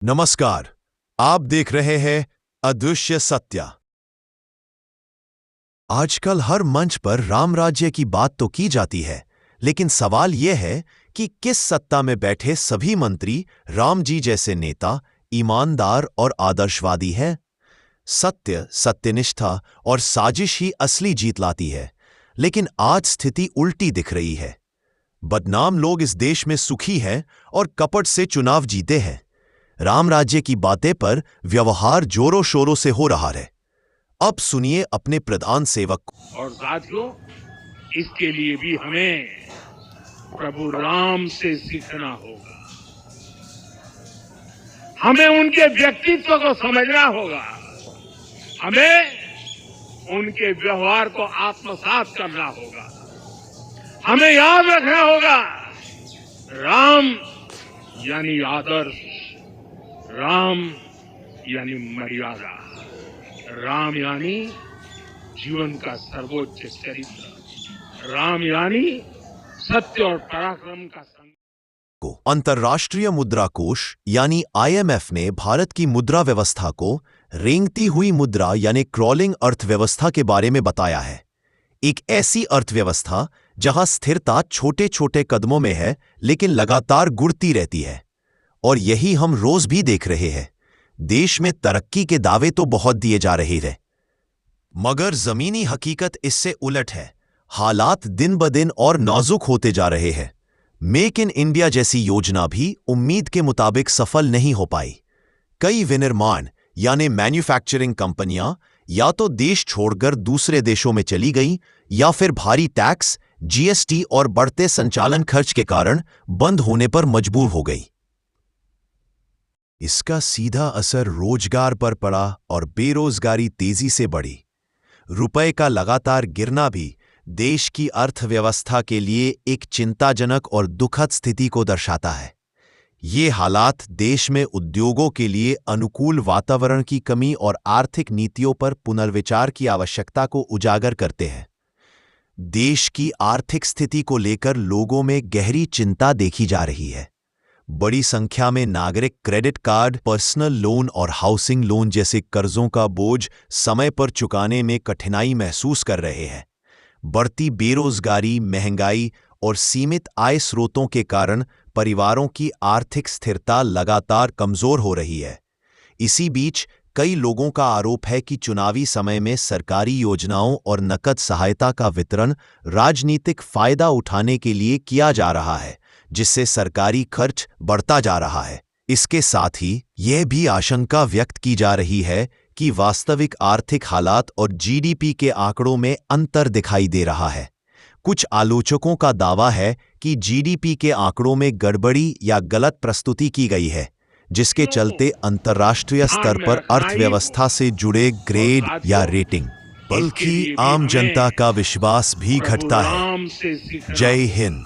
नमस्कार। आप देख रहे हैं अदृश्य सत्य। आजकल हर मंच पर राम राज्य की बात तो की जाती है, लेकिन सवाल यह है कि किस सत्ता में बैठे सभी मंत्री राम जी जैसे नेता, ईमानदार और आदर्शवादी हैं? सत्य, सत्यनिष्ठा और साजिश ही असली जीत लाती है, लेकिन आज स्थिति उल्टी दिख रही है। बदनाम लोग इस देश में सुखी हैं और कपट से चुनाव जीते हैं। राम राज्य की बातें पर व्यवहार जोरों शोरों से हो रहा है। अब सुनिए अपने प्रधान सेवक को। और साथियों, इसके लिए भी हमें प्रभु राम से सीखना होगा। हमें उनके व्यक्तित्व को समझना होगा। हमें उनके व्यवहार को आत्मसात करना होगा। हमें याद रखना होगा, राम यानी आदर्श, राम यानी मर्यादा, राम यानी जीवन का सर्वोच्च चरित्र, राम यानी सत्य और पराक्रम का को अंतर्राष्ट्रीय मुद्रा कोष यानी IMF ने भारत की मुद्रा व्यवस्था को रेंगती हुई मुद्रा यानी क्रॉलिंग अर्थव्यवस्था के बारे में बताया है। एक ऐसी अर्थव्यवस्था जहां स्थिरता छोटे छोटे कदमों में है, लेकिन लगातार गिरती रहती है। और यही हम रोज भी देख रहे हैं। देश में तरक्की के दावे तो बहुत दिए जा रहे हैं, मगर जमीनी हकीकत इससे उलट है। हालात दिन ब दिन और नाजुक होते जा रहे हैं। मेक इन इंडिया जैसी योजना भी उम्मीद के मुताबिक सफल नहीं हो पाई। कई विनिर्माण यानी मैन्युफैक्चरिंग कंपनियां या तो देश छोड़कर दूसरे देशों में चली गईं, या फिर भारी टैक्स, GST और बढ़ते संचालन खर्च के कारण बंद होने पर मजबूर हो गई। इसका सीधा असर रोजगार पर पड़ा और बेरोजगारी तेजी से बढ़ी। रुपए का लगातार गिरना भी देश की अर्थव्यवस्था के लिए एक चिंताजनक और दुखद स्थिति को दर्शाता है। ये हालात देश में उद्योगों के लिए अनुकूल वातावरण की कमी और आर्थिक नीतियों पर पुनर्विचार की आवश्यकता को उजागर करते हैं। देश की आर्थिक स्थिति को लेकर लोगों में गहरी चिंता देखी जा रही है। बड़ी संख्या में नागरिक क्रेडिट कार्ड, पर्सनल लोन और हाउसिंग लोन जैसे कर्जों का बोझ समय पर चुकाने में कठिनाई महसूस कर रहे हैं। बढ़ती बेरोजगारी, महंगाई और सीमित आय स्रोतों के कारण परिवारों की आर्थिक स्थिरता लगातार कमजोर हो रही है। इसी बीच कई लोगों का आरोप है कि चुनावी समय में सरकारी योजनाओं और नकद सहायता का वितरण राजनीतिक फायदा उठाने के लिए किया जा रहा है, जिससे सरकारी खर्च बढ़ता जा रहा है। इसके साथ ही यह भी आशंका व्यक्त की जा रही है कि वास्तविक आर्थिक हालात और GDP के आंकड़ों में अंतर दिखाई दे रहा है। कुछ आलोचकों का दावा है कि GDP के आंकड़ों में गड़बड़ी या गलत प्रस्तुति की गई है, जिसके चलते अंतर्राष्ट्रीय स्तर पर अर्थव्यवस्था से जुड़े ग्रेड या रेटिंग, बल्कि आम जनता का विश्वास भी घटता है। जय हिंद।